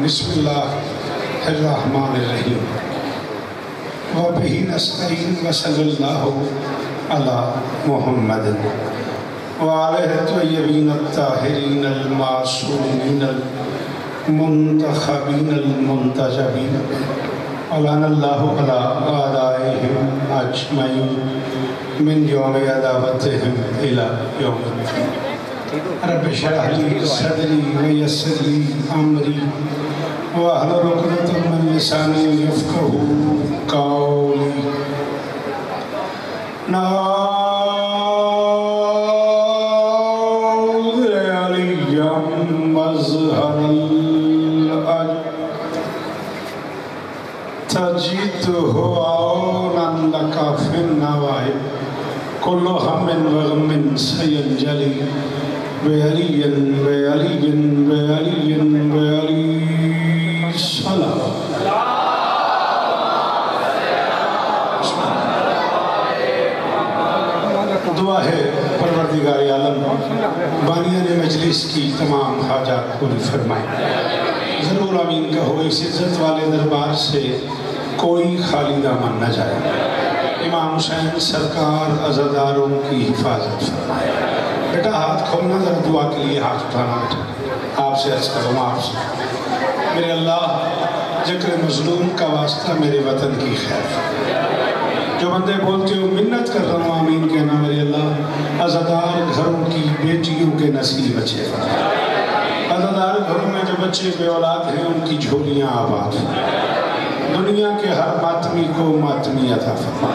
بسم اللہ الرحمن الرحیم وبہ نستعین وصلی اللہ علی محمد وآلہ الطیبین الطاہرین المعصومین المنتخبین المنتجبین ولعن اللہ علی اعدائہم اجمعین من یوم عداوتہم الی یوم الدین رب اشرح لي صدري ويسر لي امري واحلل عقدة من لساني يفقهوا قولي ناظر عليا مظهر الأجر تجده عونا لك في النوائب كل هم وغم سينجلي وعلي السلام دعا ہے پروردگار عالم بانیان مجلس کی تمام حاجات پوری فرمائیں ضرور آمین کہو اس عزت والے دربار سے کوئی خالی دامن نہ جائے امام حسین سرکار عزاداروں کی حفاظت فرمائے بیٹا ہاتھ کھولنا ذرا دعا کے لیے ہاتھ اٹھانا بیٹا آپ سے عرض کروں آپ سے میرے اللہ ذکر مظلوم کا واسطہ میرے وطن کی خیر جو بندے بولتے ہو منت کر رہا ہوں آمین کہنا میرے اللہ عزادار گھروں کی بیٹیوں کے نسیب اچھے عزادار گھروں میں جو بچے بے اولاد ہیں ان کی جھولیاں آباد دنیا کے ہر ماتمی کو ماتمی عطا فرما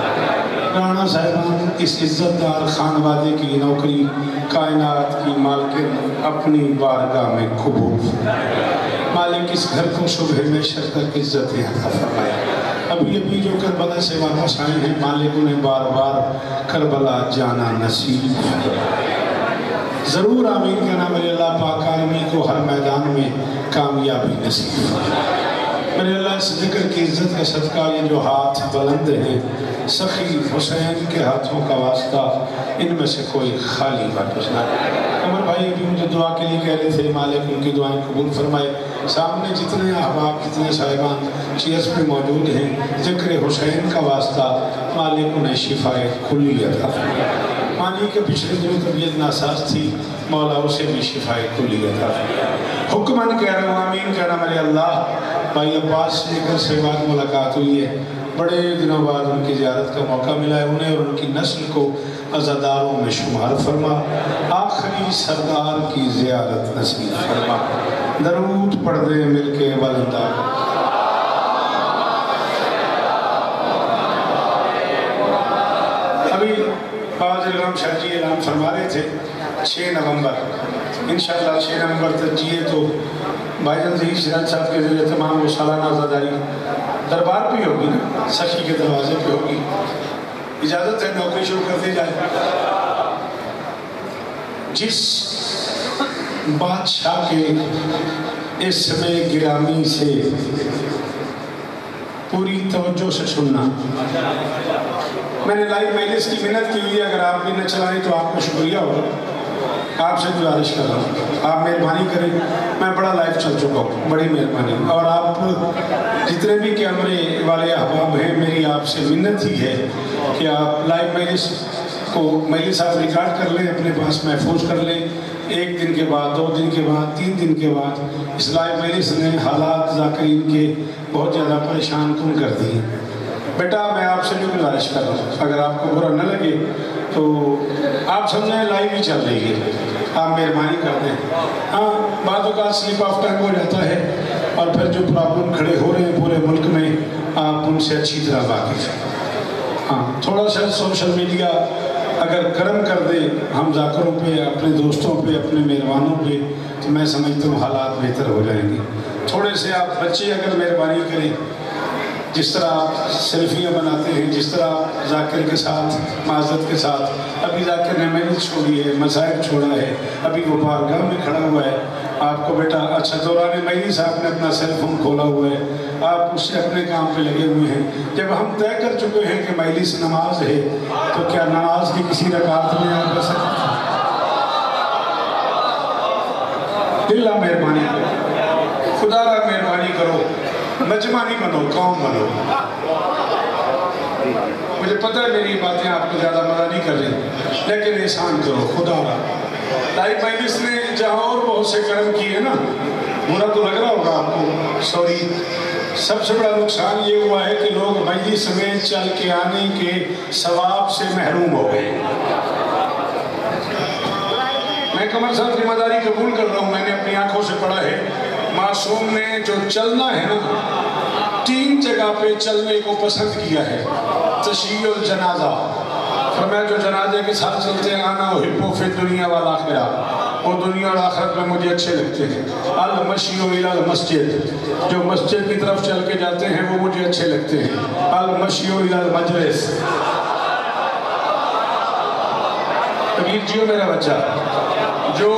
رانا صاحبان اس عزت دار خانوادے کی نوکری کائنات کی مالکن اپنی بارگاہ میں قبول مالک اس گھر کو شبہ میں شرکت عزت عطا فرمائے ابھی جو کربلا سے واپس آئے ہیں مالک انہیں بار بار کربلا جانا نصیب ضرور آمین کہنا میرے اللہ پاک عالمی کو ہر میدان میں کامیابی نصیب میرے اللہ اس ذکر کی عزت کا صدقہ یہ جو ہاتھ بلند ہیں سخی حسین کے ہاتھوں کا واسطہ ان میں سے کوئی خالی واپس نہ عمر بھائی ابھی مجھے دعا کے لیے کہہ رہے تھے مالک ان کی دعائیں قبول فرمائے سامنے جتنے احباب جتنے صاحبان چیئرز پہ موجود ہیں ذکر حسین کا واسطہ مالک انہیں شفاء کلی عطا فرمائے مانی کے پچھلے دنوں طبیعت ناساز تھی مولا اسے بھی شفاء کلی عطا فرمائے حکماً کہہ رہا ہوں آمین کہنا میرے اللہ بھائی عباس سے کر سے بعد ملاقات ہوئی ہے بڑے دنوں بعد ان کی زیارت کا موقع ملا ہے انہیں اور ان کی نسل کو عزاداروں میں شمار فرما آخری سردار کی زیارت نصیب فرما درود پڑھ دے مل کے والدہ ابھی باز علام شاہ جی اعلان فرما رہے تھے 6 نومبر انشاءاللہ 6 نومبر تک جیے تو بھائی جان ظہیر شیران صاحب کے ذریعے تمام وہ سالانہ عزاداری دربار پہ ہوگی نا سخی کے دروازے پہ ہوگی اجازت ہے نوکری شروع کر دی جائے جس بادشاہ کے اسم گرامی سے پوری توجہ سے سننا میں نے لائیو مجلس کی منت کی ہوئی ہے اگر آپ بھی نہ چلائیں تو آپ کو شکریہ ہوگا آپ سے گزارش کر رہا ہوں آپ مہربانی کریں میں بڑا لائف چل چکا ہوں بڑی مہربانی اور آپ جتنے بھی کیمرے والے احباب ہیں میری آپ سے منت ہی ہے کہ آپ لائیو مجلس کو مجلس آپ ریکارڈ کر لیں اپنے پاس محفوظ کر لیں 1 دن کے بعد 2 دن کے بعد 3 دن کے بعد اس لائیو مجلس نے حالات ذاکرین کے بہت زیادہ پریشان کن کر دی بیٹا میں آپ سے بھی گزارش کر رہا ہوں اگر آپ کو برا نہ لگے تو آپ سمجھیں لائیو ہی چل رہی ہے آپ مہربانی کر دیں ہاں بعض اوقات سلپ آف ٹنگ ہو جاتا ہے اور پھر جو پرابلم کھڑے ہو رہے ہیں پورے ملک میں آپ ان سے اچھی طرح واقف ہیں ہاں تھوڑا سا سوشل میڈیا اگر کرم کر دے ہم ذاکروں پہ اپنے دوستوں پہ اپنے مہربانوں پہ تو میں سمجھتا ہوں حالات بہتر ہو جائیں گے تھوڑے سے آپ بچے اگر مہربانی کریں جس طرح آپ سیلفیاں بناتے ہیں جس طرح ذاکر کے ساتھ معذرت کے ساتھ ابھی ذاکر نے محنت چھوڑی ہے مصائب چھوڑا ہے ابھی وہ بارگاہ میں کھڑا ہوا ہے آپ کو بیٹا اچھا دوران مہدی صاحب نے اپنا سیل فون کھولا ہوا ہے آپ اس سے اپنے کام پہ لگے ہوئے ہیں جب ہم طے کر چکے ہیں کہ مہدی سے نماز ہے تو کیا نماز کی کسی رکعت میں آپ بس اللہ مہربانی خدا را مہربانی کرو، مجمع نہیں بنو، قوم بنو۔ مجھے پتہ ہے میری باتیں آپ کو زیادہ مزہ نہیں کر رہی، لیکن احسان کرو خدا را۔ لائف مجلس نے جہاں اور بہت سے کرم کیے نا، برا تو لگ رہا ہوگا آپ کو، سوری، سب سے بڑا نقصان یہ ہوا ہے کہ لوگ مجلس میں چل کے آنے کے ثواب سے محروم ہو گئے۔ میں قمر صاحب ذمہ داری قبول کر رہا ہوں، میں نے اپنی آنکھوں سے پڑھا ہے، معصوم نے جو چلنا ہے نا، 3 جگہ پہ چلنے کو پسند کیا ہے۔ تشیع الجنازہ، فرمایا جو جنازے کے ساتھ چلتے ہیں، آنا احب فی الدنیا والآخرہ، وہ دنیا اور آخرت میں مجھے اچھے لگتے ہیں۔ المشی الی المسجد، جو مسجد کی طرف چل کے جاتے ہیں وہ مجھے اچھے لگتے ہیں۔ المشی الی المجلس، تبیر جیو میرا بچہ، جو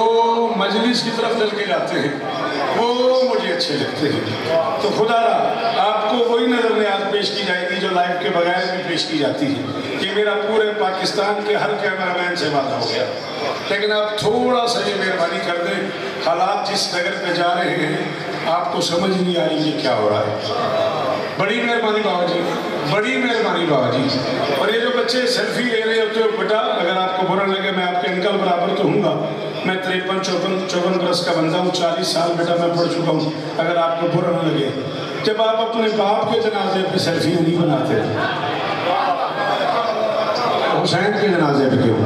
مجلس کی طرف چل کے جاتے ہیں وہ مجھے اچھے لگتے ہیں۔ تو خدا را آپ کو وہی نظر نیاز پیش کی جائے گی جو لائف کے بغیر بھی پیش کی جاتی ہے، کہ میرا پورے پاکستان کے ہر کیمرہ مین سے وعدہ ہو گیا، لیکن آپ تھوڑا سا یہ مہربانی کر دیں، حالات جس نگر پہ جا رہے ہیں آپ کو سمجھ نہیں آ رہی یہ کیا ہو رہا ہے۔ بڑی مہربانی بابا جی، بڑی مہربانی بابا جی۔ اور یہ جو بچے سیلفی لے رہے ہوتے ہو، بیٹا اگر آپ کو برا لگے، میں آپ کے انکل برابر تو ہوں گا، میں 53-54 برس کا بندہ ہوں، 40 سال بیٹا میں پڑھ چکا ہوں، اگر آپ کو برا نہ لگے، جب آپ اپنے باپ کے جنازے پہ سیلفی نہیں بناتے، حسین کے جنازے پہ کیوں؟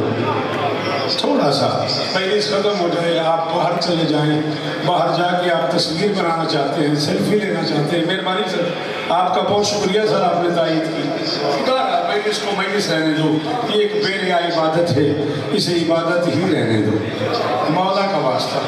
تھوڑا سا مجلس ختم ہو جائے، آپ باہر چلے جائیں، باہر جا کے آپ تصویر بنانا چاہتے ہیں، سیلفی لینا چاہتے ہیں، مہربانی سر، آپ کا بہت شکریہ سر، آپ نے تائید کی۔ خدا مجلس کو مجلس رہنے دو، یہ ایک بے ریا عبادت ہے، اسے عبادت ہی رہنے دو، مولا کا واسطہ۔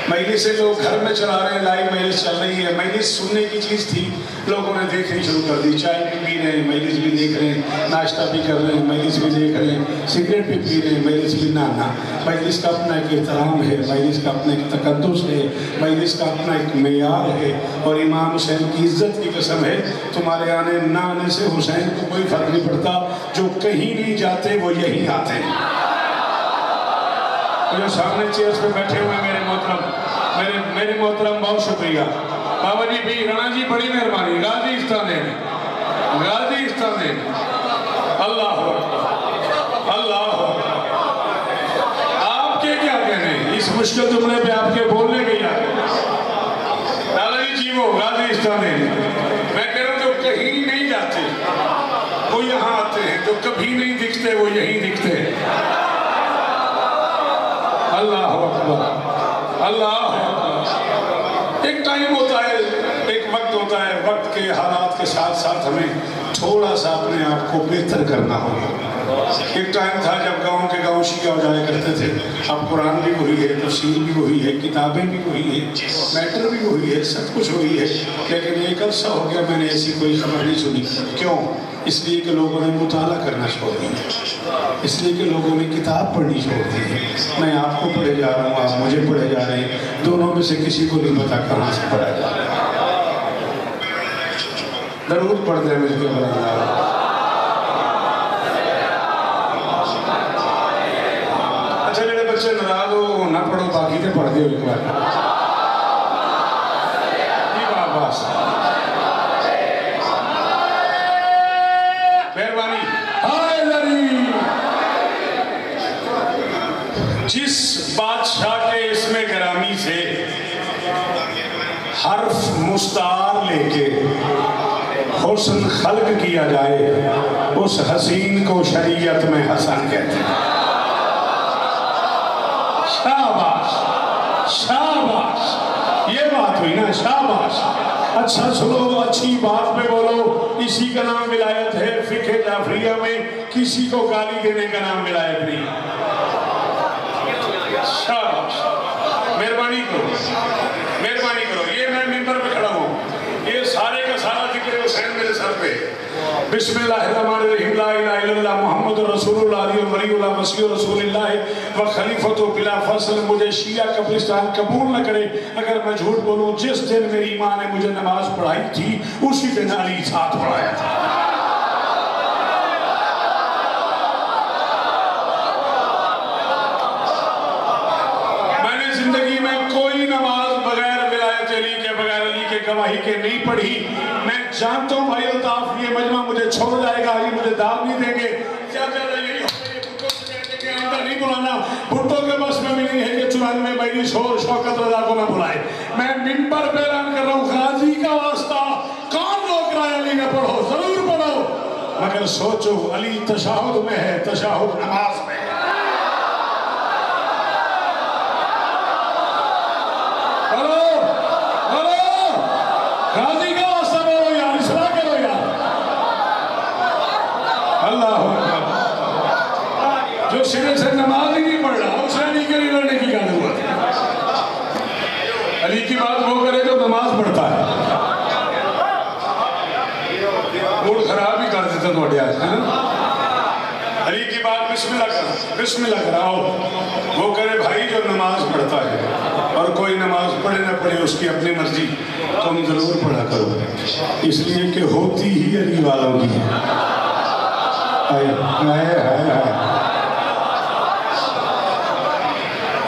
مجلس سے لوگ گھر میں چلا رہے ہیں، لائیو مجلس چل رہی ہے، مجلس سننے کی چیز تھی، لوگوں نے دیکھنی شروع کر دی، چائے بھی پی رہے ہیں، مجلس بھی دیکھ رہے ہیں، ناشتہ بھی کر رہے ہیں، مجلس بھی دیکھ رہے ہیں، سگریٹ بھی پی رہے ہیں، مجلس بھی نانا۔ مجلس کا اپنا ایک احترام ہے، مجلس کا اپنا ایک تقدس ہے، مجلس کا اپنا ایک معیار ہے، اور امام حسین کی عزت کی قسم ہے، تمہارے آنے نہ آنے سے حسین کو کوئی فرق نہیں پڑتا، جو کہیں نہیں جاتے وہ یہیں آتے ہیں۔ جو سامنے چیئرز پہ بیٹھے ہوئے میرے محترم بہت شکریہ، بابا جی بھی، رانا جی بڑی مہربانی، غازی استانین، غازی استانین، اللہ اکبر، اللہ اکبر۔ آپ کے کیا کہنے اس مشکل جملے پہ آپ کے بولنے کے کیا کہنے؟ لالا جی جیو، غازی استانین، میں کہہ رہا ہوں جو کہیں نہیں جاتے وہ یہاں آتے ہیں، جو کبھی نہیں دکھتے وہ یہیں دکھتے ہیں۔ اللہ اکبر، اللہ اکبر۔ ایک ٹائم ہوتا ہے، ایک وقت ہوتا ہے، وقت کے حالات کے ساتھ ساتھ ہمیں تھوڑا سا اپنے آپ کو بہتر کرنا ہوگا۔ ایک ٹائم تھا جب گاؤں کے گاؤں شیعہ ہو جایا کرتے تھے، اب قرآن بھی وہی ہے، تفسیر بھی وہی ہے، کتابیں بھی وہی ہے، میٹر بھی وہی ہے، سب کچھ وہی ہے، لیکن ایک عرصہ ہو گیا میں نے ایسی کوئی خبر نہیں سنی۔ کیوں؟ اس لیے کہ لوگوں نے مطالعہ کرنا چھوڑ دیا، اس لیے کہ لوگوں نے کتاب پڑھنی چھوڑ دی ہے۔ میں آپ کو پڑھے جا رہا ہوں، آپ مجھے پڑھے جا رہے ہیں، دونوں میں سے کسی کو نہیں پتا کہاں سے پڑھا جا رہا ہے۔ درود پڑھ دیں مل کے بلند۔ اچھا جڑے بچے ناراض ہو نہ پڑھو، باقی تے پڑھ دے ایک بار۔ جی بس مہربانی۔ جس بادشاہ کے اسم گرامی سے حرف مستعار لے کے حسن خلق کیا جائے، اس حسین کو شریعت میں حسن کہتے ہیں۔ شاباش، شاباش، یہ بات ہوئی نا، شاباش۔ اچھا سنو، اچھی بات پہ بولو، اسی کا نام ولایت ہے۔ فقہ جعفریہ میں کسی کو گالی دینے کا نام ولایت نہیں۔ شاباش، مہربانی کرو، مہربانی کرو۔ یہ میں ممبر پہ کھڑا ہوں، یہ سارے کا سارا ذکر حسین میرے سر پہ۔ بسم اللہ الرحمن الرحیم، لا الہ الا اللہ محمد رسول اللہ علیہ ولی اللہ مسیح رسول اللہ و خلیفۃ بلا فصل۔ مجھے شیعہ قبرستان قبول نہ کرے اگر میں جھوٹ بولوں، جس دن میری ماں نے مجھے نماز پڑھائی تھی اسی دن علی ساتھ پڑھایا تھا۔ میں نے زندگی میں کوئی نماز بغیر ولایت علی کے بغیر کے گواہی کے نہیں پڑھی. میں جانتا ہوں بھائی الطاف یہ مجمع مجھے چھوڑ جائے گا, یہ مجھے دعوت نہیں دیں گے. کیا زیادہ یہی ہوگا یہ بھٹو سے کہتے کہ آئندہ نہیں بلانا. بھٹو کے بس میں بھی نہیں ہے کہ 94 بھائی شوکت رضا کو نہ بلائے. میں منبر پہ اعلان کر رہا ہوں غازی کا واسطہ کون روک رہا ہے علی نے پڑھو, ضرور پڑھو, مگر سوچو علی تشہد میں ہے, تشہد نماز میں ہے. غازی کا واسطہ بولو یار, اصلاح کرو یار. اللہ اکبر. جو سرے سے نماز ہی نہیں پڑھ رہا اسے علی کے لیے لڑنے کی کیا ضرورت ہے. علی کی بات وہ کرے جو نماز پڑھتا ہے. موڈ خراب ہی کر دیتا تو آج ہے نا. علی کی بات بسم اللہ کر, بسم اللہ کراؤ. وہ کرے بھائی جو نماز پڑھتا ہے, اور کوئی نماز پڑھے نہ پڑھے اس کی اپنی مرضی, تم ضرور پڑھا کرو, اس لیے کہ ہوتی ہی علی والوں کی ہے.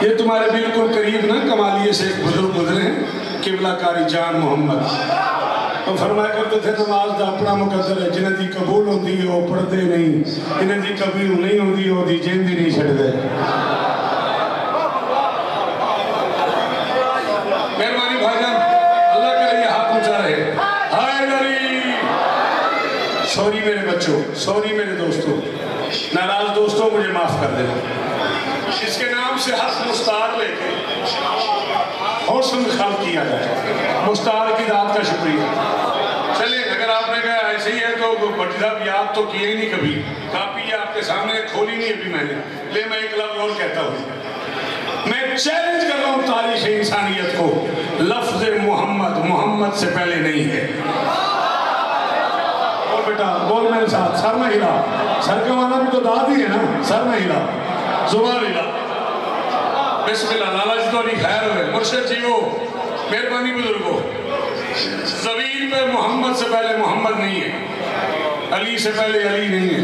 یہ تمہارے بالکل قریب نا کمالیے سے ایک بزرگ گزرے ہیں, قبلہ کاری جان محمد. وہ فرمایا کرتے تھے نماز دا اپنا مقدر ہے, جنہیں دی قبول ہوتی ہے وہ پڑھتے نہیں, جنہیں دی قبول نہیں ہوتی وہ دی جیندی نہیں چھڑ دے. مہربانی بھائی جان, اللہ کرے یہ ہاتھ اونچا رہے. ہائے علی. سوری میرے بچوں, سوری میرے دوستوں, ناراض دوستوں مجھے معاف کر دینا. اس کے نام سے حق مستعار لے کے حسن خلق کیا جائے. مستعار کی ذات کا شکریہ. چلیں اگر آپ نے کہا ایسے ہی ہے تو بٹی صاحب یاد تو کیے ہی نہیں کبھی, کاپی آپ کے سامنے کھولی نہیں ابھی میں نے, لے میں ایک لفظ اور کہتا ہوں. میں چیلنج کر رہا ہوں تاریخ انسانیت کو, لفظ محمد محمد سے پہلے نہیں ہے. بول بیٹا بول میرے ساتھ, سر نہ ہلا. سر کا معنی بھی تو داد ہی ہے نا, سر نہ ہلا, زبان ہلا. بسم اللہ. لالا جی تو نہیں خیر ہوئے, مرشد جی ہو, مہربانی بزرگو. زمین پہ محمد سے پہلے محمد نہیں ہے, علی سے پہلے علی نہیں ہے,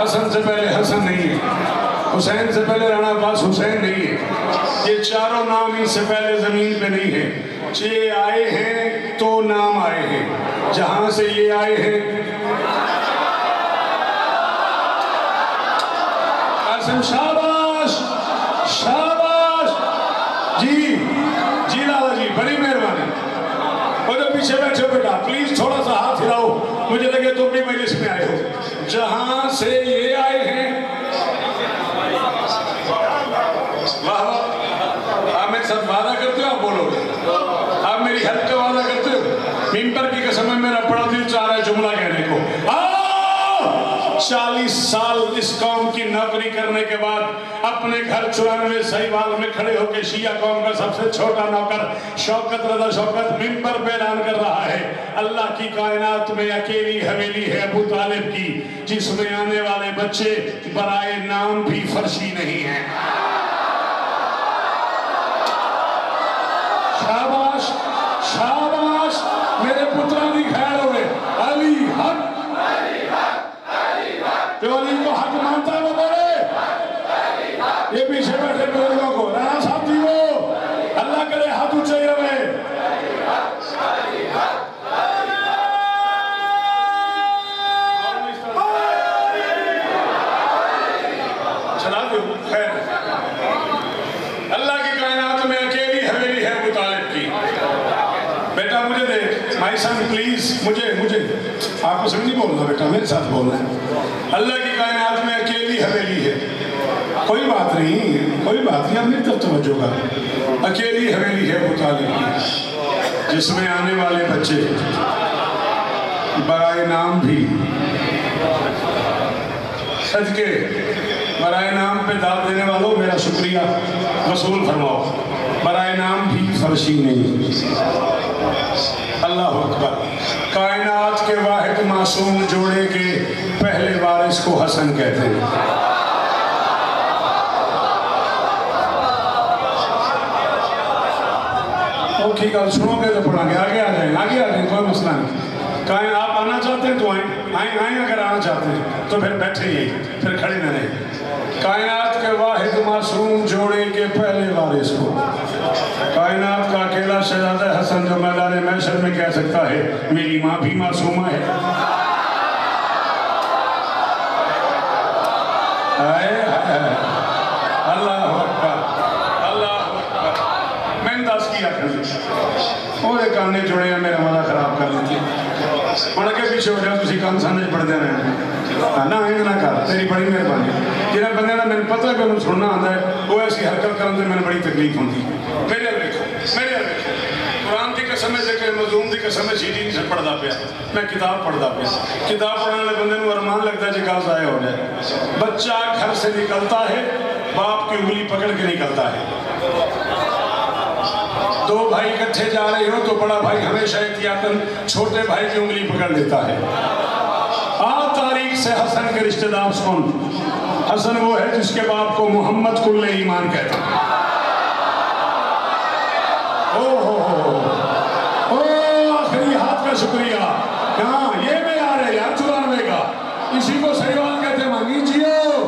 حسن سے پہلے حسن نہیں ہے, حسین سے پہلے رانا عباس حسین نہیں ہے. یہ چاروں نام ان سے پہلے زمین پہ نہیں ہے. یہ آئے ہیں تو نام آئے ہیں, جہاں سے یہ آئے ہیں. قاسم شاباش شاباش. جی جی لالا جی بڑی مہربانی. وہ جو پیچھے بیٹھے ہو بیٹا پلیز تھوڑا سا ہاتھ ہلاؤ, مجھے لگے تم بھی مجلس میں آئے ہو. جہاں سے یہ آئے ہیں. واہ آپ میرے ساتھ وعدہ کرتے ہو, آپ بولو گے, آپ میری حد کا وعدہ کرتے ہو. ممبر کی قسم ہے, میرا بڑا دل چاہ رہا ہے جملہ کہنے کو. 40 سال اس قوم کی نوکری کرنے کے بعد اپنے گھر 94 سہیوال میں کھڑے ہو کے شیعہ قوم کا سب سے چھوٹا نوکر شوکت رضا شوکت ممبر پہ اعلان کر رہا ہے, اللہ کی کائنات میں اکیلی حویلی ہے ابو طالب کی, جس میں آنے والے بچے برائے نام بھی فرشی نہیں ہیں. شاباش شاباش میرے پتران دی خیر ہوئے. علی حق, جو علی کو حق مانتا ہے وہ بولے. یہ پیچھے بیٹھے بزرگوں کو, رانا صاحب جی وہ اللہ کرے ہاتھ اونچے رہے. چلا دو خیر. اللہ کی کائنات میں اکیلی حویلی ہے ابو طالب کی. بیٹا مجھے دیکھ, مائی سن پلیز, مجھے آپ کو سمجھ نہیں بولنا بیٹا, میرے ساتھ بولنا ہے. اللہ کی کائنات میں اکیلی حویلی ہے, کوئی بات نہیں, کوئی بات نہیں, ہم نے تب توجہ کر. اکیلی حویلی ہے ابو طالب کی, جس میں آنے والے بچے برائے نام بھی صدقے برائے نام پہ داد دینے والوں میرا شکریہ وصول فرماؤ, برائے نام بھی فرشی نہیں. اللہ اکبر. کائنات کے واحد معصوم جوڑے کے پہلے وارث کو حسن کہتے ہیں. ٹھیک ہے سنو گے تو پڑھا گے, آگے آ جائیں, کوئی مسئلہ نہیں. کہیں آپ آنا چاہتے ہیں تو آئیں اگر آنا چاہتے ہیں تو پھر بیٹھے ہی, پھر کھڑے نہ رہیں. کائنات کے واحد معصوم جوڑے کے پہلے وارث کو، کائنات کا اکیلا شہزادہ حسن جو میدان محشر میں کہہ سکتا ہے میری ماں بھی معصومہ ہے. اللہ اکبر اللہ اکبر. میں نے دس کیا اور ایک آنے جڑے ہیں میرا مزہ خراب کر لیتی ہوں کے پیچھے ہو جاؤ تسی کام سمجھ پڑھ دے رہے ہیں نہ ہنگ نہ کر تیری بڑی مہربانی. جنہیں بندے کا میں نے پتہ کہ انہوں سننا آتا ہے وہ ایسی حرکت کرنے میں نے بڑی تکلیف ہوتی. میرے دیکھو قرآن کی قسم ہے کہ مظلوم کی قسم ہے سیدھی نہیں سے پڑھتا پیا. میں کتاب پڑھتا پیا. کتاب پڑھنے والے بندے کو ارمان لگتا ہے جگہ ضائع ہو جائے. بچہ گھر سے نکلتا ہے باپ کی انگلی پکڑ کے نکلتا ہے. دو بھائی اکٹھے جا رہے ہو تو بڑا بھائی ہمیشہ احتیاطاً چھوٹے بھائی کی انگلی پکڑ لیتا ہے. تاریخ سے حسن کے رشتہ دار سن. حسن وہ ہے جس کے باپ کو محمد کل ایمان کہتا ہے. آخری ہاتھ کا شکریہ. ہاں یہ میں آ رہے یار 94 کا اسی کو سہیوال کہتے ہیں. مانگی جیو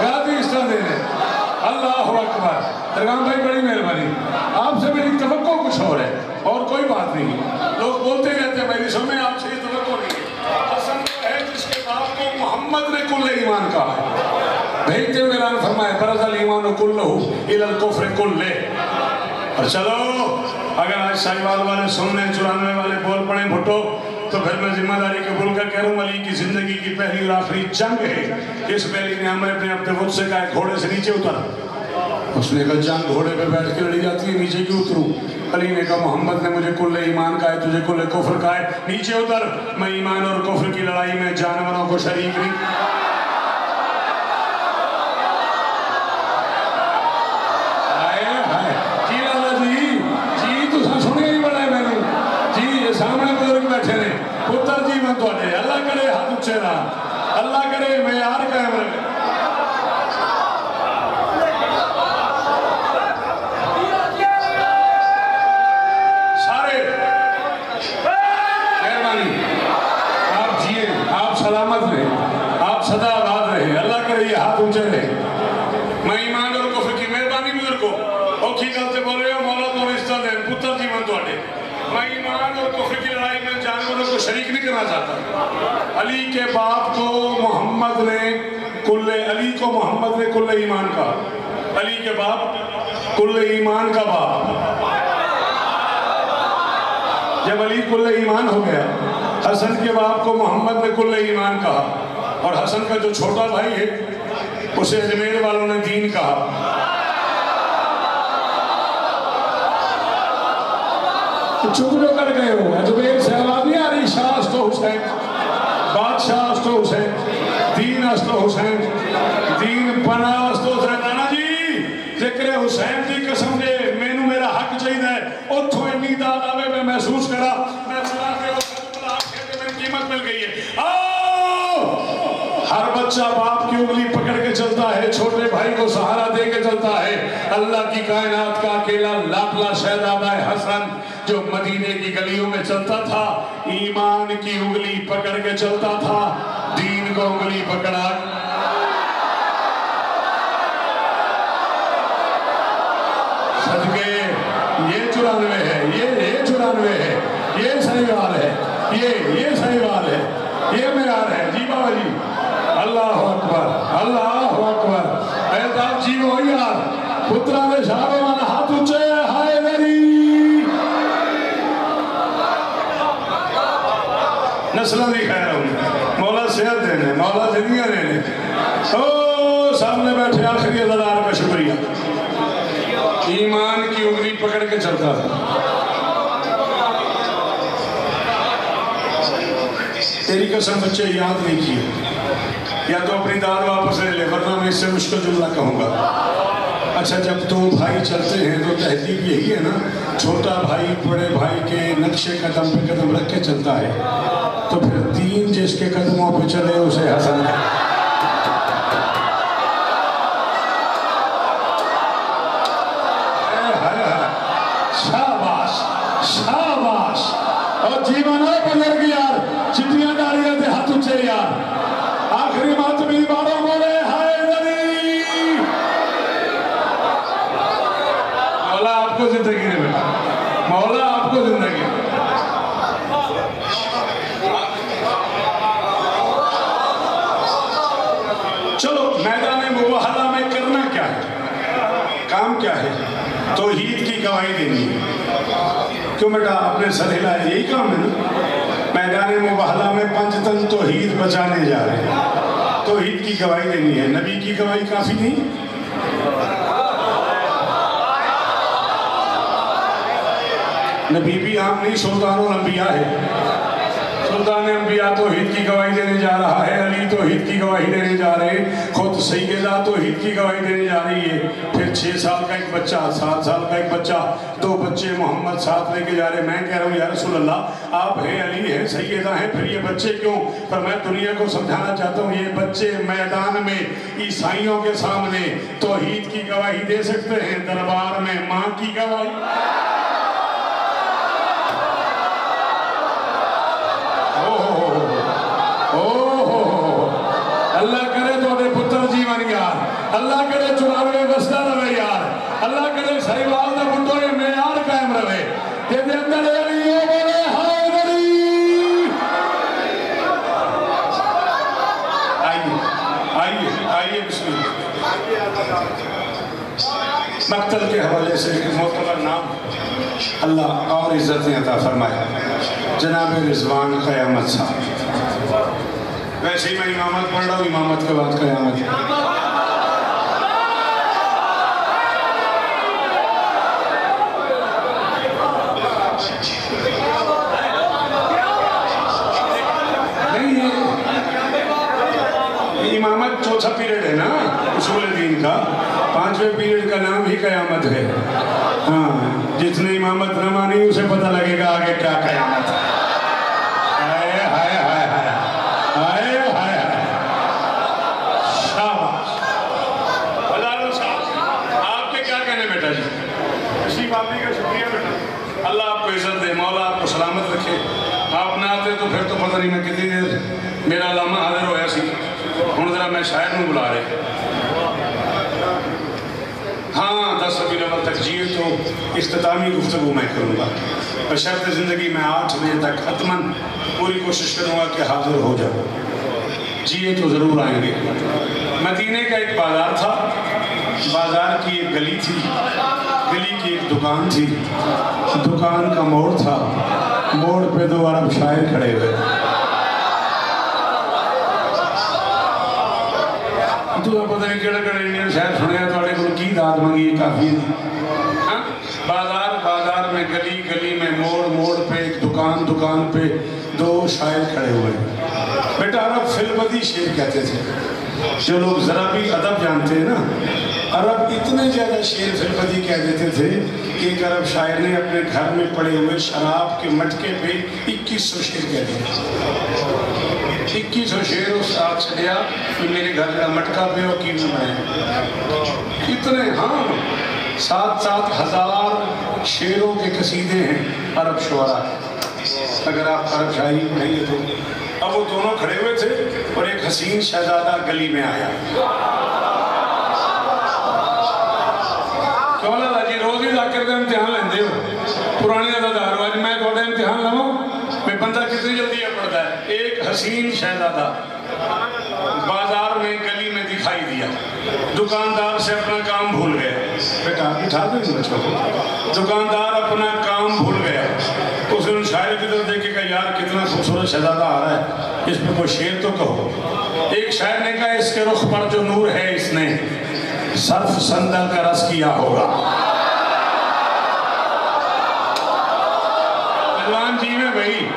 گاتی اس طرح دے رہے. اللہ اکبر. درگام بھائی بڑی مہربانی. آپ سے میری توقع کچھ اور ہے اور کوئی بات نہیں. لوگ بولتے رہتے ہیں میری سمجھ آپ سے یہ توقع نہیں ہے. حسن وہ ہے جس کے باپ کو محمد نے کل ایمان کہا ہے. بھیجتے ہوئے اعلان فرمائے برز الایمان کلہ الی الکفر کلہ. اور چلو اگر آج سائیوال والے سننے 94 والے بول پڑیں بھٹو تو پھر میں ذمہ داری قبول کر کہہ رہا ہوں علی کی زندگی کی پہلی اور آخری جنگ ہے. اس پہلی نے ہمیں اپنے وقت سے کہا گھوڑے سے نیچے اتر. اس نے کہا جنگ گھوڑے پہ بیٹھ کے لڑی جاتی ہے نیچے کیوں اتروں. علی نے کہا محمد نے مجھے کل ایمان کہا ہے تجھے کل کفر کہا ہے نیچے اتر. میں ایمان اور کفر کی لڑائی میں جانوروں کو شریک نہیں. سامنے بزرگ بیٹھے نے پتر جی میں تو آنے اللہ کرے ہاتھ اچھے رہا اللہ کرے معیار قائم رکھے. سارے مہربانی آپ جیے آپ سلامت رہے آپ سدا آباد رہے اللہ کرے یہ ہاتھ اونچے رہے. میں ایمان اور کفر کی مہربانی بزرگوں اوکھی گلتے بولے ہو مولا تو رشتہ دیں پتر جی میں تو آنے. میں ایمان اور کفر کی لڑائی میں جانوروں کو شریک نہیں کرنا چاہتا. علی کے باپ کو محمد نے کل ایمان کہا. علی کے باپ کل ایمان کا باپ. جب علی کل ایمان ہو گیا حسن کے باپ کو محمد نے کل ایمان کہا. اور حسن کا جو چھوٹا بھائی ہے اسے اجمیر والوں نے دین کہا. چپ جو کر گئے ہو اجمیر سے آواز نہیں آ رہی شاہ استو حسین بادشاہ استو حسین دین استو حسین دین پناہ استو حسین. نانا جی ذکر حسین دی قسم دے مینوں میرا حق چاہیے ہے اتھوں انی داد آوے میں محسوس کرا میں چلا کے میری قیمت مل گئی ہے. ہر بچہ باپ کی انگلی پکڑ کے چلتا ہے چھوٹے بھائی کو سہارا دے کے چلتا ہے. اللہ کی کائنات کا اکیلا لاڈلا شہزادہ حسن جو مدینے کی گلیوں میں چلتا تھا ایمان کی انگلی پکڑ کے چلتا تھا دین کو انگلی پکڑا. صدقے یہ 94 ہے یہ 94 ہے یہ سہیوال ہے یہ سہیوال ہے یہ معیار ہے. جی بابا جی اللہ اکبر اللہ اکبر. احتاب جی ہو یار پترہ نے شاہبان ہاتھ اچھے ہائے میری نسلہ دی خیر ہوں مولا صحت دینے مولا زندگیاں دینے. سامنے بیٹھے آخری عزدار کا شکریہ. ایمان کی انگلی پکڑ کے چلتا تھا. تیری قسم بچے یاد نہیں کیے یا تو اپنی داد واپس لے لے ورنہ میں اس سے مشکل جملہ کہوں گا. اچھا جب دو بھائی چلتے ہیں تو تہذیب یہی ہے نا چھوٹا بھائی بڑے بھائی کے نقشے قدم پہ قدم رکھ کے چلتا ہے تو پھر دین جس کے قدموں پہ چلے اسے حسن ہے. شاباش شاباش. اور جیوانا بزرگ یار چٹیاں ڈالیاں تھے ہاتھ اچھے یار آخری ماتمی باروں مولے ہائے نبی گواہی دینی ہے. کیوں بیٹا اپنے سر ہلائے؟ یہی کام ہے نا. میدان مباہلہ میں 5 تن توحید بچانے جا رہے ہیں. توحید کی گواہی دینی ہے. نبی کی گواہی کافی نہیں. نبی بھی عام نہیں، سلطان الانبیاء ہے. سلطان انبیاء توحید کی گواہی دینے جا رہا ہے. علی توحید کی گواہی دینے جا رہے ہیں. خود سیدہ توحید کی گواہی دینے جا رہی ہے. پھر 6 سال کا ایک بچہ، 7 سال کا ایک بچہ، 2 بچے محمد ساتھ لے کے جا رہے ہیں. میں کہہ رہا ہوں یا رسول اللہ آپ ہیں، علی ہیں، سیدہ ہیں، پھر یہ بچے کیوں؟ پر میں دنیا کو سمجھانا چاہتا ہوں یہ بچے میدان میں عیسائیوں کے سامنے توحید کی گواہی دے سکتے ہیں، دربار میں ماں کی گواہی. اللہ کرے تو دے پتر جیون یار، اللہ کرے 94 بستہ رہے یار، اللہ کرے سہیوال دے بندوں یہ معیار قائم رہے. کہ دے اندر علی بولے ہائے علی. آئیے بسم اللہ. مقتل کے حوالے سے معتبر نام اللہ اور عزتیں عطا فرمائے. جناب رضوان قیامت صاحب. ویسے ہی میں امامت پڑھ رہا ہوں، امامت کے بعد قیامت. نہیں یہ امامت 4تھا پیریڈ ہے نا اصول دین کا. 5ویں پیریڈ کا نام ہی قیامت ہے. ہاں جتنے امامت نہ مانی اسے پتہ لگے گا آگے کیا قیامت ہے. اللہ آپ کو عزت دے، مولا آپ کو سلامت رکھے. آپ نہ آتے تو پھر تو پتہ نہیں میں کتنی دیر میرا علامہ حاضر ہویا سی. ہوں ذرا میں شاعر نوں بلا رہے. ہاں 10 ربیع الاول تک جیے تو اختتامی گفتگو میں کروں گا. بشرط زندگی میں 8 بجے تک حتماً پوری کوشش کروں گا کہ حاضر ہو جاؤ. جیے تو ضرور آئیں گے. مدینے کا ایک بازار تھا. بازار کی ایک گلی تھی. گلی کی ایک دکان تھی. دکان کا موڑ تھا. موڑ پہ 2 عرب شاعر کھڑے ہوئے. تو پتہ نہیں کیڑے کیڑے انڈین شاعر سنیا تھوڑے کو کی داد منگی کافی. بازار میں گلی گلی میں موڑ پہ ایک دکان پہ 2 شاعر کھڑے ہوئے. بیٹا عرب فی البدی شعر کہتے تھے. جو لوگ ذرا بھی ادب جانتے ہیں نا، عرب اتنے زیادہ شعر فی البدی کہہ دیتے تھے کہ ایک عرب شاعر نے اپنے گھر میں پڑے ہوئے شراب کے مٹکے پہ 2100 شعر کہہ دیے. 2100 شعر اس آگ سے لیا کہ میرے گھر کا مٹکا پہ اور کی میں اتنے. ہاں 7-7 ہزار شعروں کے قصیدے ہیں عرب شعراء. اگر آپ عرب شاعری نہیں ہے تو. اب وہ دونوں کھڑے ہوئے تھے اور ایک حسین شہزادہ گلی میں آیا. کیوں اللہ جی روز ہی ذاکر کا امتحان لیندے ہو؟ پرانی ادادار ہو. آج میں تھوڑا امتحان لوں میں بندہ کتنی جلدی پڑتا ہے. ایک حسین شہزادہ بازار میں گلی میں دکھائی دیا. دکاندار سے اپنا کام بھول گیا. بیٹا اٹھا دیں گے بچوں کو. دکاندار اپنا کام بھول گیا. اس نے شاعر کی طرف دیکھے کہ یار کتنا خوبصورت شہزادہ آ رہا ہے، اس پہ کوئی شعر تو کہو. ایک شاعر نے کہا اس کے رخ پر جو نور ہے اس نے صرف صندل کا رس کیا ہوگا. پہلوان جی میں بھائی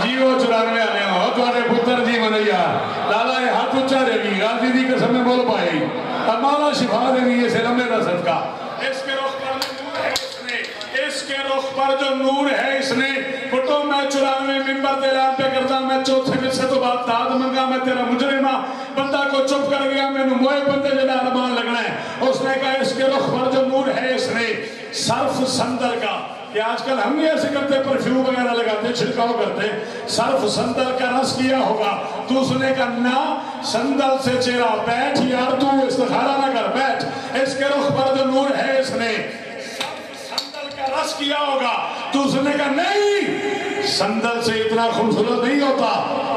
جی وہ 94 آنے ہو تمہارے پتر جی منیا لالا یہ ہاتھ اچھا دے گی غازی دی قسم میں بول پائے گی. اب مولا شفا دے گی یہ سے لمبے رسد کا. اس کے رخ پر جو نور ہے اس نے، اس کے رخ پر جو نور ہے اس نے. پھٹو میں 94 ممبر دے اعلان پہ کرتا میں 4تھے حصے تو بعد داد منگا میں تیرا مجرمہ. بندہ کو چپ کر گیا میں نے موئے بندے جڑا رمان لگنا ہے. اس نے کہا اس کے رخ پر جو نور ہے اس نے صرف سندر کا. کہ آج کل ہم بھی ایسے کرتے پرفیوم وغیرہ لگاتے چھڑکاؤ کرتے. صرف سندل کا رس کیا ہوگا. تو اس نے کہا نہ سندل سے چہرہ بیٹھ یار تو استخارہ نہ کر بیٹھ. اس کے رخ پر جو نور ہے اس نے سندل کا رس کیا ہوگا. تو اس نے کہا نہیں سندل سے اتنا خوبصورت نہیں ہوتا.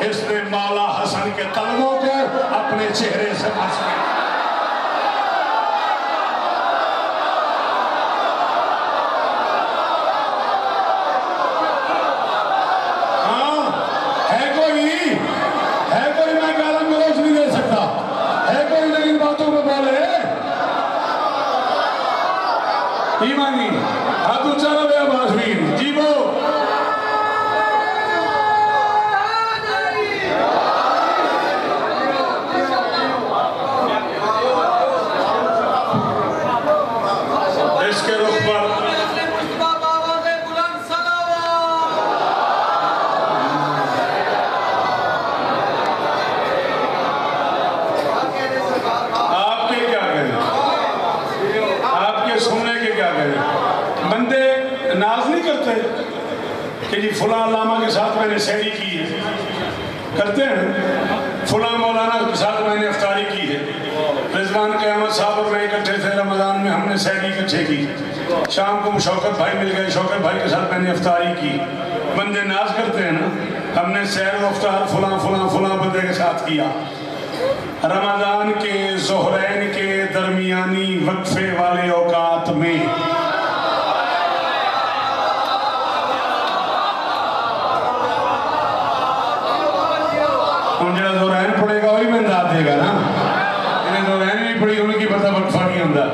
اس نے مولا حسن کے طلبوں کو اپنے چہرے سے مس کیا. ایمانی ہاتھ اونچا رہے عباسویر جی وہ اس کے رخ پر کہ جی فلاں علامہ کے ساتھ میں نے سحری کی ہے کرتے ہیں فلاں مولانا کے ساتھ میں نے افطاری کی ہے رضوان قیامت صاحب اور میں اکٹھے تھے رمضان میں ہم نے سحری اکٹھے کی شام کو شوکت بھائی مل گئے شوکت بھائی کے ساتھ میں نے افطاری کی بندے ناز کرتے ہیں نا ہم نے سحر و افطار فلاں فلاں فلاں بندے کے ساتھ کیا رمضان کے ظہرین کے درمیانی وقفے والے اوقات میں جڑا زورین پڑے گا وہی میں داد دے گا نا انہیں زورین نہیں پڑی انہیں کی پتہ وقفہ نہیں ہوندہ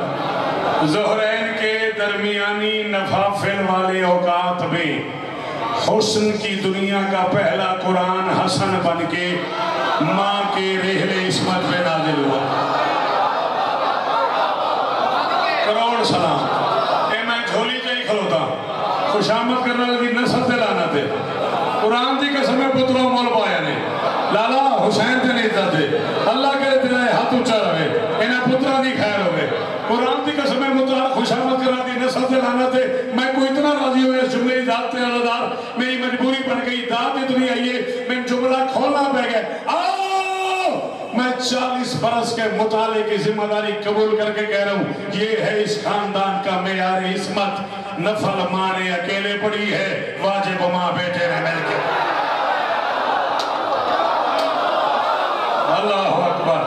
زہرین کے درمیانی نفافل والے اوقات میں حسن کی دنیا کا پہلا قرآن حسن بن کے ماں کے رحل عصمت پہ نازل ہوا کروڑ سلام اے میں جھولی جائی کھلوتا خوش آمد کرنا لگی نسل تے لانا تے قرآن دی قسمیں پتروں مول پایا نے لالا حسین تے نہیں دے اللہ کرے تیرے ہاتھ اونچا رہے انہیں پترہ دی خیر ہوئے قرآن دی قسمیں متعال خوش آمد کرنا دی نسل تے لانا تے میں کوئی اتنا راضی ہوئے اس جملے ذات تے اللہ دار میری مجبوری بن گئی ذات اتنی آئیے میں جملہ کھولنا پہ گئے آؤ میں 40 برس کے مطالعے کی ذمہ داری قبول کر کے کہہ رہا ہوں یہ ہے اس خاندان کا معیار عصمت نفل مانے اکیلے پڑی ہے واجب ماں بیٹے نے مل کے اللہ اکبر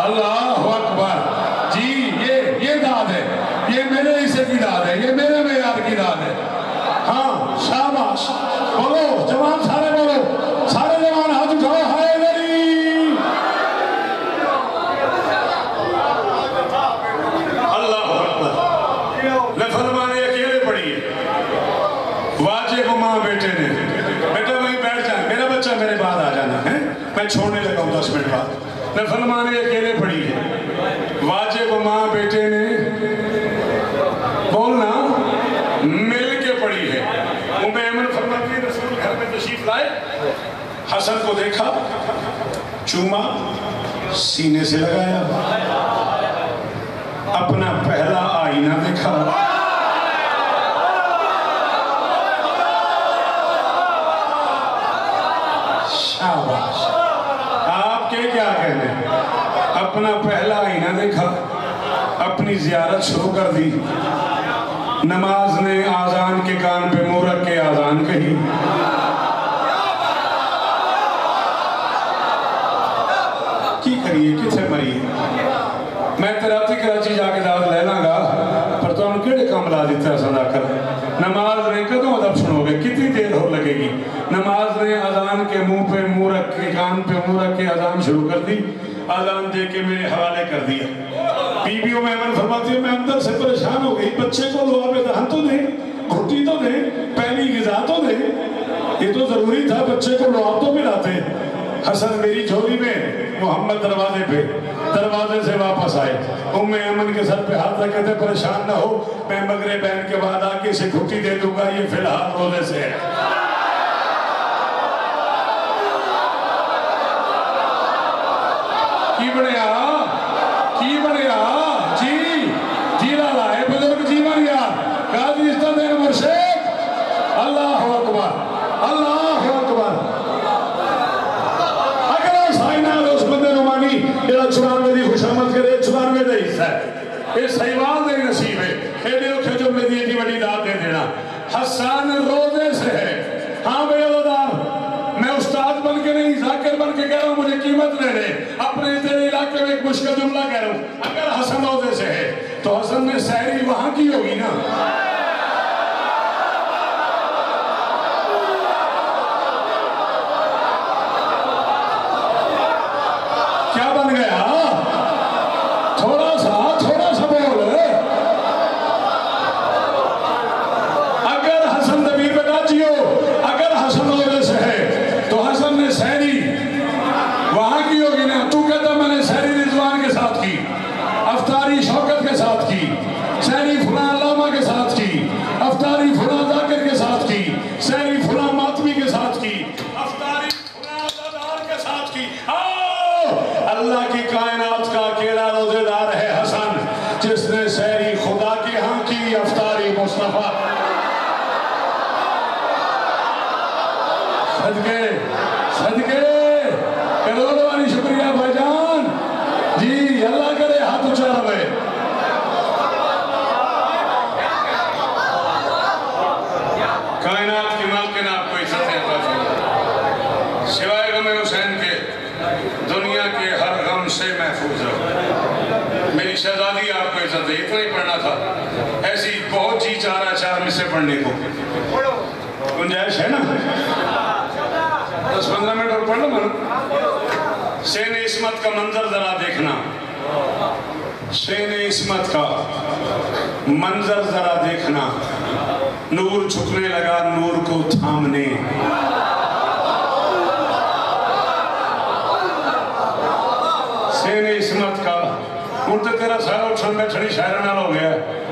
اللہ اکبر جی یہ داد ہے یہ میرے حصے کی داد ہے یہ میرے معیار کی داد ہے ہاں شاباش بولو جوان سارے بولو سارے جوان ہاتھ اٹھاؤ ہائے دری اللہ اکبر نفل مانے اکیلے پڑی ہے واجب ماں بیٹے نے بیٹا وہیں بیٹھ جائیں میرا بچہ میرے بعد آ جانا ہے میں چھوڑنے لگا ہوں 10 منٹ بعد نفل مانے اکیلے پڑی ہے واجب ماں بیٹے نے بولنا مل کے پڑی ہے ام ایمن فرماتی ہے رسول گھر میں تشریف لائے حسن کو دیکھا چوما سینے سے لگایا اپنا پہلا آئینہ دیکھا شاباش آپ کے کیا کہنے اپنا پہلا آئینہ دیکھا اپنی زیارت شروع کر دی نماز نے آذان کے کان پہ منہ رکھ کے آذان کہی کی کریے کتھے مریے میں تراتی کراچی جا کے داد لے لاں گا پر تو انہوں کیڑے کام لا دیتا ہے صدا کر نماز نے کدوں ادب سنو گے کتنی دیر ہو لگے گی نماز نے آذان کے منہ پہ منہ رکھ کے کان پہ منہ رکھ کے آذان شروع کر دی آذان دے کے میرے حوالے کر دیا بیویوں میں ایمن فرماتی ہے میں اندر سے پریشان ہو گئی بچے کو لعاب دہن تو دیں گھٹی تو دیں پہلی غذا تو دیں یہ تو ضروری تھا بچے کو لعاب تو پلاتے حسن میری جھولی میں محمد دروازے پہ دروازے سے واپس آئے ام ایمن کے سر پہ ہاتھ رکھے تھے پریشان نہ ہو میں مغرب بہن کے بعد آگے سے گھٹی دے دوں گا یہ فی الحال روزے سے ہے کی بڑھیا جی لالا ہے بزرگ جیون یار قاضی استاد مرشد اللہ اکبر اللہ اکبر اگلا سائنال اس بندے نمانی جڑا 94 دی خوشامد کرے 94 دا حصہ ہے یہ سیوان دے نصیب ہے اے دیو کہ جملے دی ایڈی بڑی داد دے دینا حسان روزے سے ہے ہاں بے عزدار میں استاد بن کے نہیں ذاکر بن کے کہہ رہا ہوں مجھے قیمت لے لے اپنے تیرے علاقے میں ایک مشکل جملہ کہہ رہا ہوں اگر حسن روزے سے ہے تو حسن نے سحری وہاں کی ہوگی نا کیا بن گیا تھوڑا سا بول صدقے صدقے کروڑ والی شکریہ بھائی جان جی اللہ کرے ہاتھ اونچا رہے کائنات کی مالکن آپ کو عزت عطا فرمائے سوائے غم حسین کے دنیا کے ہر غم سے محفوظ رہو میری شہزادی آپ کو عزت ہے اتنا ہی پڑھنا تھا ایسی بہت جی چاہ رہا چار میں سے پڑھنے کو گنجائش ہے نا 10-15 منٹ اور پڑھ لو نا سین عصمت کا منظر ذرا دیکھنا سین عصمت کا منظر ذرا دیکھنا نور جھکنے لگا نور کو تھامنے سین عصمت کا ہن تے تیرا سارا اٹھن بیٹھنی شاعر نال ہو گیا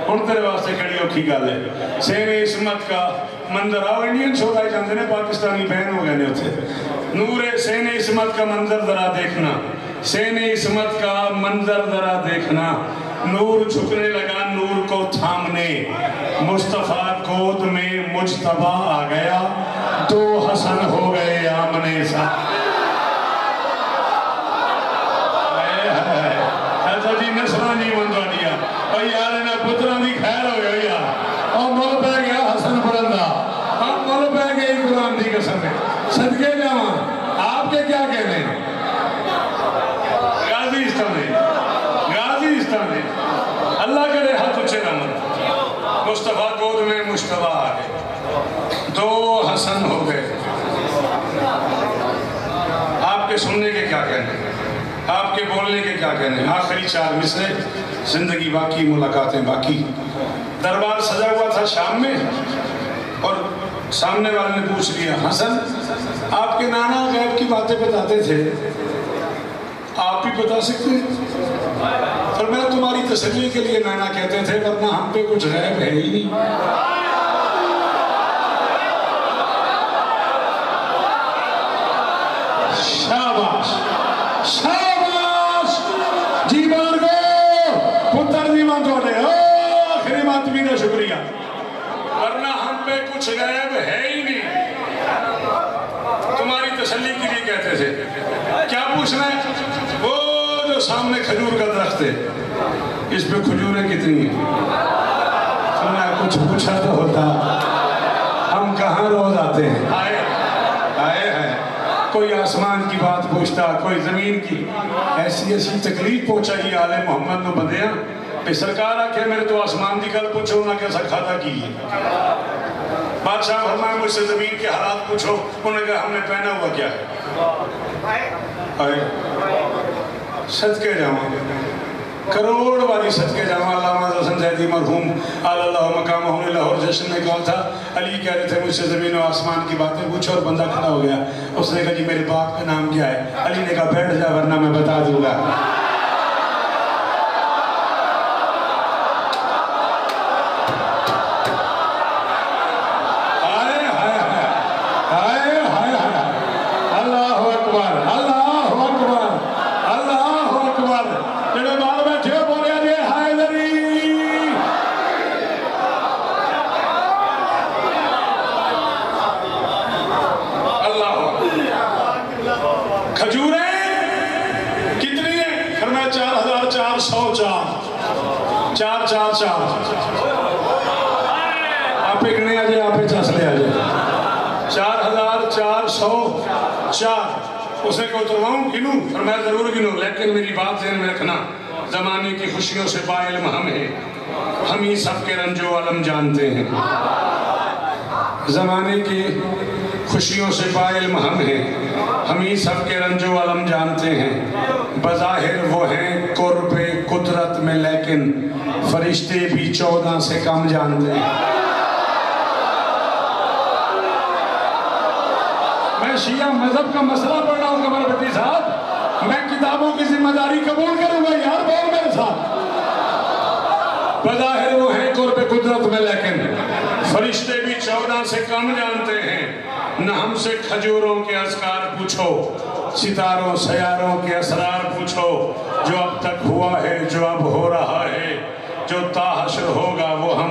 ہن تیرے واسطے کڑی اوکھی گل ہے سین عصمت کا منظر آؤ انڈین شوز آئی جاندے نے پاکستانی بہن ہو گئے نے اتنے نور سین عصمت کا منظر ذرا دیکھنا سین عصمت کا منظر ذرا دیکھنا نور جھکنے لگا نور کو تھامنے مصطفیٰ گود میں مجتبیٰ آ گیا دو حسن ہو گئے آمنے ساتھ جی نسرانی منتوا دیا اور یار انہیں پتران دی خیر ہو گیا یار اور مول پہ گیا حسن پڑھندا اور مول پہ گئی قرآن دی قسم ہے صدقے جاؤں آپ کے کیا کہنے ہیں غازی استان ہے اللہ کرے ہاتھ اچھے رحمت مصطفیٰ گود میں مجتبیٰ آ گئے دو حسن ہو گئے آپ کے سننے کے کیا کہنے ہیں آپ کے بولنے کے کیا کہنے ہیں آخری 4 مصرے زندگی باقی ملاقاتیں باقی دربار سجا ہوا تھا شام میں اور سامنے والے نے پوچھ لیا حسن آپ کے نانا غیب کی باتیں بتاتے تھے آپ ہی بتا سکتے ہیں اور میں تمہاری تسلی کے لیے نانا کہتے تھے ورنہ ہم پہ کچھ غیب ہے ہی نہیں شاباش شاباش جی بار گو پتر دیمان تو آتے آخری بات بھی نہ شکریہ ورنہ ہم پہ کچھ غیب ہے ہی نہیں تمہاری تسلی کے لیے کہتے تھے کیا پوچھنا ہے وہ جو سامنے کھجور کا درخت ہے اس پہ کھجوریں کتنی ہیں فرمایا کچھ پوچھا تو ہوتا ہم کہاں روز آتے ہیں آئے ہیں کوئی آسمان کی بات پوچھتا کوئی زمین کی ایسی ایسی تکلیف پہنچائی آل محمد نو بندیاں پہ سرکار آکے میرے تو آسمان دی گل پوچھو نہ کیسا کھاتا کی بادشاہ فرمایا مجھ سے زمین کے حالات پوچھو انہوں نے کہا ہم نے پہنا ہوا کیا ہے آئے صدقے جاؤں کروڑ والی صدقے جاؤں علامہ حسن زیدی مرحوم آل اللہ مقام ہونے لاہور جشن میں کہا تھا علی کہہ رہے تھے مجھ سے زمین و آسمان کی باتیں پوچھو اور بندہ کھڑا ہو گیا اس نے کہا جی میرے باپ کا نام کیا ہے علی نے کہا بیٹھ جا ورنہ میں بتا دوں گا آپ ایک نئے آجائے آپ ایک چاس لے آجائے 4404 اس نے کہا اترواؤں گنوں فرمایا ضرور گنوں لیکن میری بات ذہن میں رکھنا زمانے کی خوشیوں سے با علم ہم ہیں ہم ہی سب کے رنج و علم جانتے ہیں زمانے کی خوشیوں سے با علم ہم ہیں ہم ہی سب کے رنج و علم جانتے ہیں بظاہر وہ ہیں قرب قدرت میں لیکن فرشتے بھی 14 سے کم جانتے ہیں میں شیعہ مذہب کا مسئلہ پڑھ رہا ہوں قمر بھٹی صاحب میں کتابوں کی ذمہ داری قبول کروں گا یار بول میرے ساتھ بظاہر وہ ہیں قرب قدرت میں لیکن فرشتے بھی 14 سے کم جانتے ہیں نہ ہم سے کھجوروں کے اذکار پوچھو ستاروں سیاروں کے اسرار پوچھو جو اب تک ہوا ہے جو اب ہو رہا ہے جو تا حشر ہوگا وہ ہم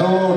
2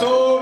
2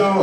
2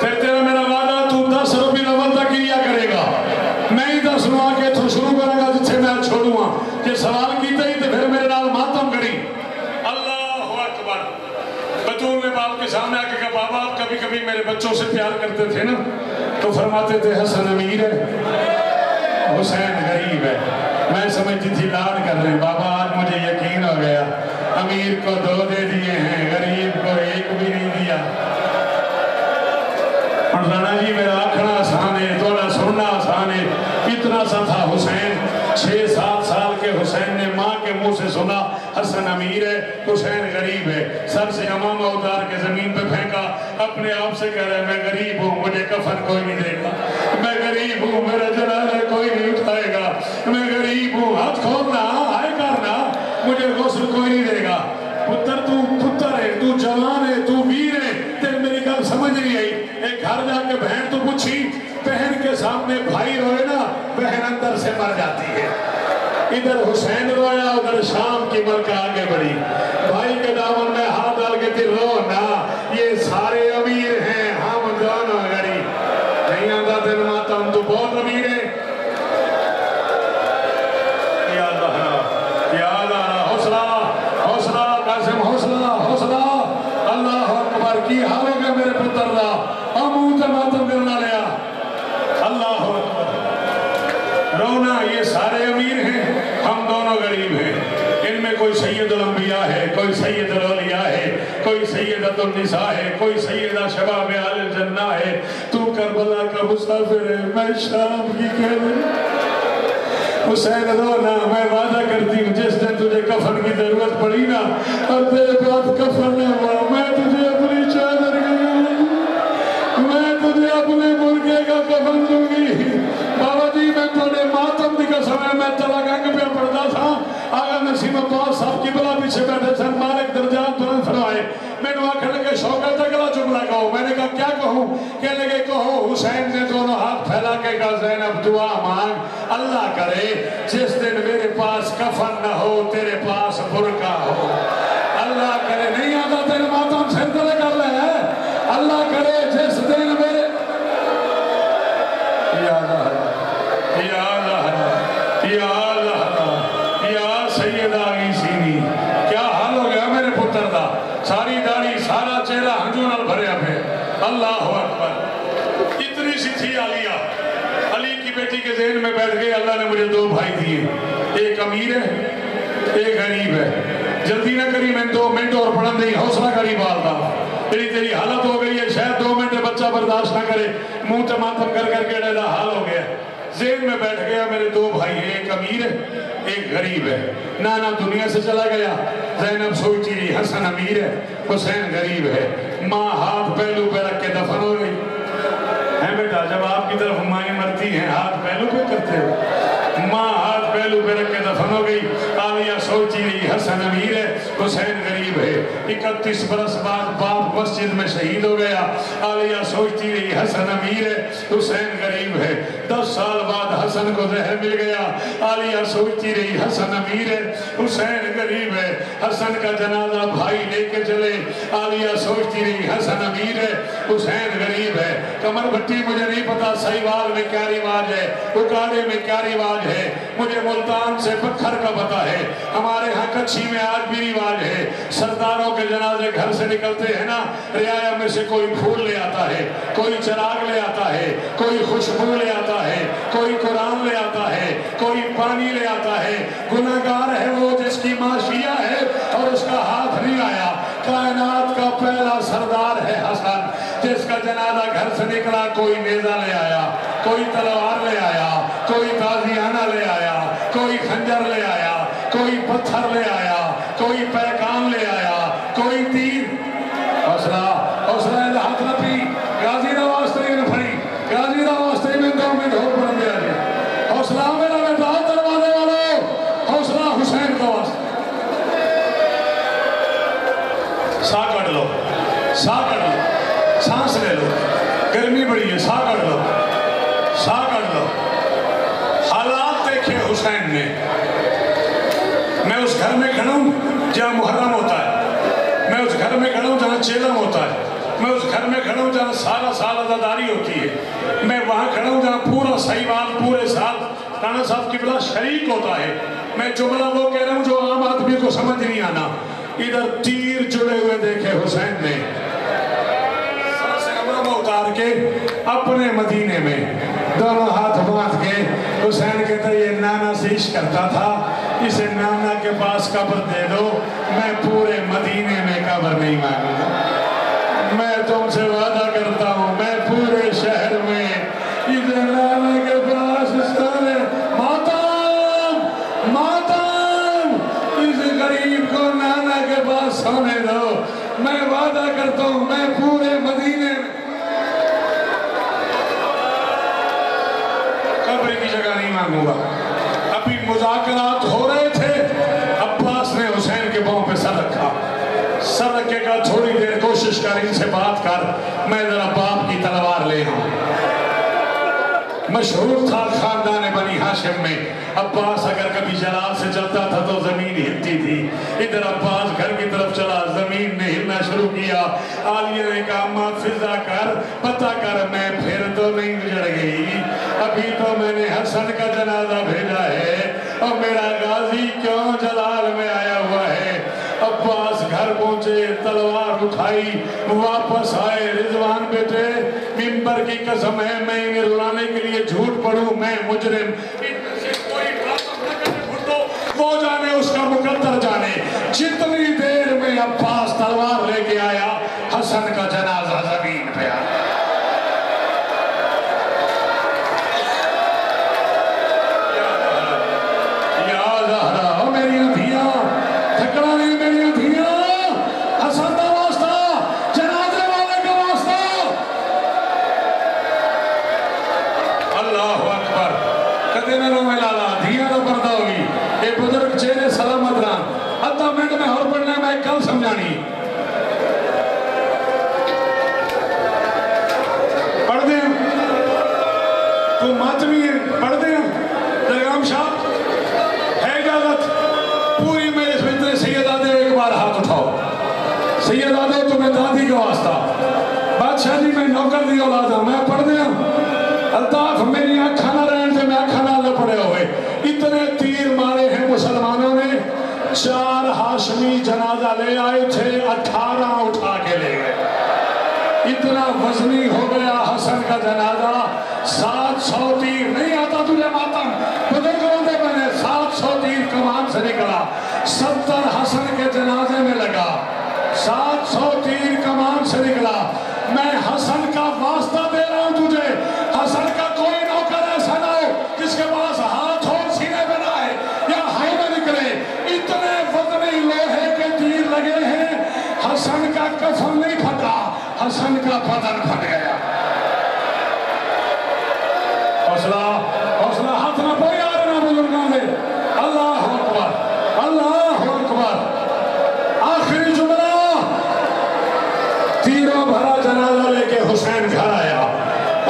پھر تیرا میرا وعدہ تو 10 ربیع الاول تک کیا کرے گا. میں ہی 10 نو آ کے تو شروع کرے گا جتھے میں چھوڑوں گا. جے سوال کیتا ہی تو پھر میرے نال ماتم کری. اللہ اکبر. بطول نے باپ کے سامنے آ کے کہا بابا آپ کبھی کبھی میرے بچوں سے پیار کرتے تھے نا تو فرماتے تھے حسن امیر ہے حسین غریب ہے. میں سمجھتی تھی لاڈ کر رہے ہیں. بابا آج مجھے یقین ہو گیا امیر کو 2 دے دیے ہیں غریب کو 1 بھی نہیں دیا. اور رانا جی میرا آکھنا آسان ہے توڑا سننا آسان ہے. اتنا سا تھا حسین 6-7 سال کے حسین نے ماں کے منہ سے سنا حسن امیر ہے حسین غریب ہے. سر سے امامہ اتار کے زمین پہ پھینکا. اپنے آپ سے کہہ رہا ہے میں غریب ہوں مجھے کفن کوئی نہیں دے گا. میں غریب ہوں میرا جنازہ کوئی نہیں اٹھائے گا. میں غریب ہوں ہاتھ کھولنا آئے کرنا مجھے غسل کوئی نہیں دے گا. پتر تو پتر ہے تو جوان ہے تو ویر ہے. تیرے میری گل سمجھ نہیں آئی. ایک گھر جا کے بہن تو پوچھی بہن کے سامنے بھائی روئے نا بہن اندر سے مر جاتی ہے. ادھر حسین رویا ادھر شام کی ملکہ آگے بڑھی. بھائی کے دامن میں ہاتھ ڈال کے تھی رو نا یہ سارے امیر ہیں ہم دونوں غریب. نہیں آتا دن ماتم تو بہت امیر ہے. یاد آ رہا حوصلہ حوصلہ قاسم حوصلہ حوصلہ. اللہ اکبر کی حال ہو گیا میرے پتر دا امون سے ماتم کرنا لیا. اللہ اکبر. رونا یہ سارے امیر ہیں ہم دونوں غریب ہیں. ان میں کوئی سید الانبیاء ہے کوئی سید الاولیاء ہے کوئی سیدۃ النساء ہے کوئی سیدہ شباب اہل الجنہ ہے. تو کربلا کا مسافر ہے میں شام کی کہہ رہی. حسین رونا میں وعدہ کرتی ہوں جس دن تجھے کفن کی ضرورت پڑی نا اور تیرے بعد کفن نہ ہوا میں تجھے اپنی چادر میں تجھے اپنے مرغے کا کفن دوں گی. بابا جی میں تھوڑے ماتم دی قسم ہے میں تلا گنگ پہ پڑھتا تھا. آقا نسیم عباس صاحب کی بلا پیچھے بیٹھے سن مالک درجات بلند فرمائے. میں نے آخر لگے شوکت اگلا جملہ کہو. میں نے کہا کیا کہوں؟ کہنے لگے کہو حسین نے دونوں ہاتھ پھیلا کے کہا زینب دعا مانگ اللہ کرے جس دن میرے پاس کفن نہ ہو تیرے پاس برقع ہو. اللہ کرے نہیں آتا تیرے ماتم سر طرح کر لے ہے. اللہ کرے جس دن میرے یا اللہ یا اللہ یا اللہ یا سیدہ عیسینی. کیا حال ہو گیا میرے پتر دا. ساری داڑھی سارا چہرہ ہنجوں نال بھریا پہ. اللہ اکبر. اتنی سی تھی عالیہ. علی کی بیٹی کے ذہن میں بیٹھ گئے اللہ نے مجھے 2 بھائی دیے. ایک امیر ہے ایک غریب ہے. جلدی نہ کری میں 2 منٹ اور پڑھن دیں حوصلہ کری بالدا. تیری حالت ہو گئی ہے شاید 2 منٹ بچہ برداشت نہ کرے. منہ تے ماتم کر کر کے ڈیلا حال ہو گیا. ذہن میں بیٹھ گیا میرے 2 بھائی ہیں ایک امیر ہے ایک غریب ہے. نانا دنیا سے چلا گیا. زینب سوچتی رہی حسن امیر ہے حسین غریب ہے. ماں ہاتھ پہلو پہ رکھ کے دفن ہو گئی. ہے بیٹا جب آپ کی طرف مائیں مرتی ہیں ہاتھ پہلو پہ کرتے ہو. ماں ہاتھ پہلو پہ رکھ کے دفن ہو گئی. عالیہ سوچتی رہی حسن امیر ہے حسین غریب ہے. 31 برس بعد باپ مسجد میں شہید ہو گیا. عالیہ سوچتی رہی حسن امیر ہے حسین غریب ہے. 10 سال بعد حسن کو زہر مل گیا. عالیہ سوچتی رہی حسن امیر ہے حسین غریب ہے. حسن کا جنازہ بھائی لے کے چلے. عالیہ سوچتی رہی حسن امیر ہے حسین غریب ہے. کمر بٹی مجھے نہیں پتا سہیوال میں کیا رواج ہے اکاڑے میں کیا رواج ہے. مجھے ملتان سے بکھر کا پتا ہے. ہمارے ہاں کچھی میں آج بھی رواج ہے. سرداروں کے جنازے گھر سے نکلتے ہیں نا رعایا میں سے کوئی پھول لے آتا ہے کوئی چراغ لے آتا ہے کوئی خوشبو لے آتا ہے کوئی قرآن لے آتا ہے کوئی پانی لے آتا ہے. گناہگار ہے وہ جس کی ماں شیعہ ہے اور اس کا ہاتھ نہیں آیا. کائنات کا پہلا سردار ہے حسن جس کا جنازہ گھر سے نکلا. کوئی نیزہ لے آیا کوئی تلوار لے آیا کوئی تازیانہ لے آیا کوئی خنجر لے آیا کوئی پتھر لے آیا کوئی پیکان لے آیا کوئی تیر. حوصلہ حوصلہ ہاتھ نہ پی. غازی نہ واسطے نہ پھڑی غازی نہ واسطے میں 2 منٹ ہو پڑھ دیا جائے. حوصلہ میرا بیٹا دروازے والوں حوصلہ حسین کا واسطہ. ساہ کٹ لو ساہ کٹ لو سانس لے لو. گرمی بڑی ہے ساہ کٹ لو ساہ کٹ لو. حالات دیکھے حسین نے. میں اس گھر میں کھڑا ہوں جہاں محرم ہوتا ہے. میں اس گھر میں کھڑا ہوں جہاں چیلم ہوتا ہے. میں اس گھر میں کھڑا ہوں جہاں سالہ سال عزاداری ہوتی ہے، میں وہاں کھڑا ہوں جہاں پورا سہیوال پورے سال رانا صاحب قبلہ شریک ہوتا ہے. میں جملہ وہ کہہ رہا ہوں جو عام آدمی کو سمجھ نہیں آنا. ادھر تیر جڑے ہوئے دیکھے حسین نے سر سے امامہ اتار کے اپنے مدینے میں دونوں ہاتھ باندھ کے. حسین کہتا یہ نانا سے عشق کرتا تھا، اسے نانا کے پاس قبر دے دو، میں پورے مدینے میں قبر نہیں مانگوں گا. میں تم سے وعدہ کرتا ہوں میں پورے شہر میں اسے نانا کے پاس سارے ماتم ماتم اس غریب کو نانا کے پاس سونے دو. میں وعدہ کرتا ہوں میں پورے مدینے میں قبر کی جگہ نہیں مانگوں گا. ابھی مذاکرات ہو رہے تھے، عباس نے حسین کے پاؤں پہ سر رکھا. سر رکھے کا تھوڑی دیر کوشش کر ان سے بات کر، میں ذرا باپ کی تلوار لے ہوں. مشہور تھا خاندان بنی ہاشم میں عباس اگر کبھی جلال سے چلتا تھا تو زمین ہلتی تھی. ادھر عباس گھر کی طرف چلا، زمین نے ہلنا شروع کیا. عالیہ نے کہا اماں فضا کر، پتہ کر میں پھر تو نہیں بجڑ گئی، ابھی تو میں نے حسن کا جنازہ بھیجا ہے اور میرا غازی کیوں جلال میں آیا ہوا ہے. عباس گھر پہنچے، تلوار اٹھائی، واپس آئے. رضوان بیٹے ممبر کی قسم ہے میں انہیں رلانے کے لیے جھوٹ پڑھوں، میں مجرم، ان میں سے کوئی راسم نہ کرے بھٹو، وہ جانے اس کا مقدر جانے. جتنی دیر میں عباس تلوار لے کے آیا حسن کا جنازہ زمین پہ آیا. پڑھ دیں تو ماتمی ہے، پڑھ دیں درگام شاہ ہے اجازت پوری میں اس بنتر سیدادے ایک بار ہاتھ اٹھاؤ. سیدادے تمہیں دادی کا واسطہ، بادشاہ جی میں نوکر دی اولاد ہوں، میں پڑھ دیں. الطاف میری آنکھاں نہ رہن سے میں آنکھاں نہ پڑے ہوئے. اتنے تیر مارے ہیں مسلمانوں نے، 4 ہاشمی جنازہ لے آئے تھے، 18 اٹھا کے لے گئے. اتنا وزنی ہو گیا حسن کا جنازہ. 700 تیر نہیں آتا تجھے ماتم، بزرگوں نے میں نے 700 تیر کمان سے نکلا. 70 حسن کے جنازے میں لگا، 700 تیر کمان سے نکلا. میں حسن کا واسطہ دے رہا ہوں تجھے، حسن کا کوئی نوکر ایسا نہ ہو جس کے پاس ہاتھ ہو سینے پہ نہ آئے یا ہائی میں نکلے. اتنے وزنی لوہے کے تیر لگے ہیں، حسن کا کفن نہیں پھٹا، حسن کا بدن پھٹ گیا. حوصلہ ہاتھ نہ کوئی آ رہا بزرگوں نے. اللہ اکبر اللہ اکبر. آخری جملہ، تیروں بھرا جنازہ لے کے حسین گھر آیا.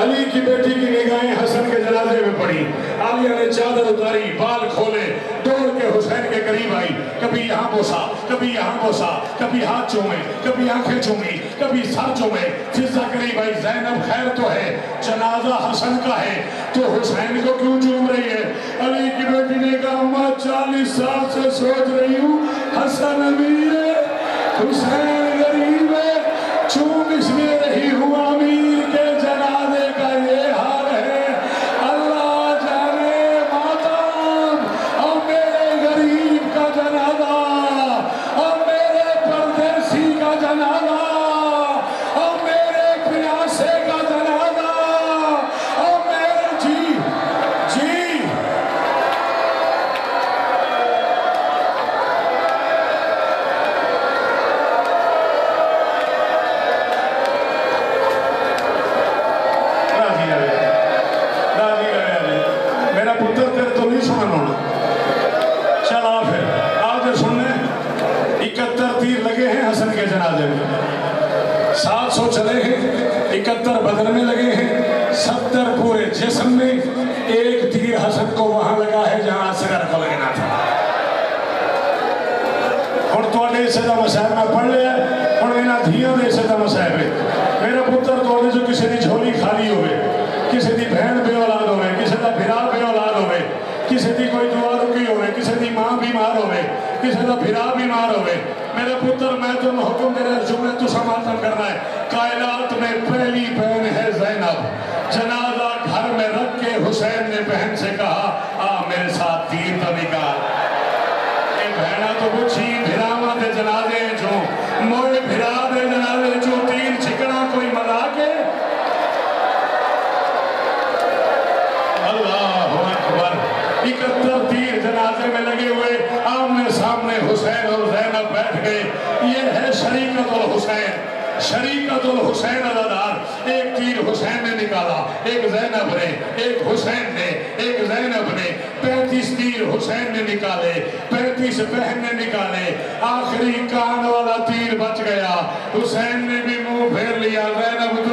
علی کی بیٹی کی نگاہیں حسن کے جنازے میں پڑی. عالیہ نے چادر اتاری، بال کھولے، دوڑ کے حسین کے قریب آئی. کبھی یہاں بوسا، کبھی یہاں بوسا، کبھی ہاتھ چومے، کبھی آنکھیں چومی، کبھی سر چومے. فضا قریب آئی، زینب خیر تو ہے، جنازہ حسن کا ہے تو حسین کو کیوں چوم رہی ہے؟ علی کی بیٹی نے کہا اماں 40 سال سے سوچ رہی ہوں حسن امیر ہے، حسین غریب ہے، چوم اس لیے رہی ہوں امیر کے جنازے کا یہ حال ہے. اللہ جانے ماتم اور میرے غریب کا جنازہ اور میرے پردیسی کا جنازہ اور میرے پیاسے کا جنازہ اور میرے جی جنازے میں 700 چلے ہیں، 71 بدن میں لگے ہیں، 70 پورے جسم میں. ایک تیر حسن کو وہاں لگا ہے جہاں اصغر کو لگنا تھا. اور تو اسے دا مسائب میں پڑھ لیا، اور انہاں دھیوں دے اسے دا مسائب ہے. کسی دی جھولی خالی ہوئے، کسی دی بہن بے اولاد ہوئے، کسی دا بھرا بے اولاد ہوئے، کسی دی کوئی دعا رکی ہوئے، کسی دی ماں بیمار ہوئے، کسی دا بھرا بیمار ہوئے، میرے پتر میں تو حکم دے رہے جملے تو سماتم کرنا ہے۔ کائنات میں پہلی بہن ہے زینب، جنازہ گھر میں رکھ کے حسین نے بہن سے کہا آ میرے ساتھ تیر تو نکال۔ اے بہنہ تو پوچھی بھراواں دے جنازے جو موئے بھرا دے جنازے جو تیر چھکنا کوئی مذاق ہے؟ اللہ اکبر، 71 تیر جنازے میں لگے ہوئے، آمنے سامنے حسین اور زینب بیٹھ گئے۔ یہ ہے شریکت الحسین، شریکت الحسین عزادار۔ ایک تیر حسین نے نکالا، ایک زینب نے، ایک حسین نے، ایک زینب نے، 35 تیر حسین نے نکالے، 35 بہن نے نکالے، آخری کان والا تیر بچ گیا، حسین نے بھی منہ پھیر لیا، زینب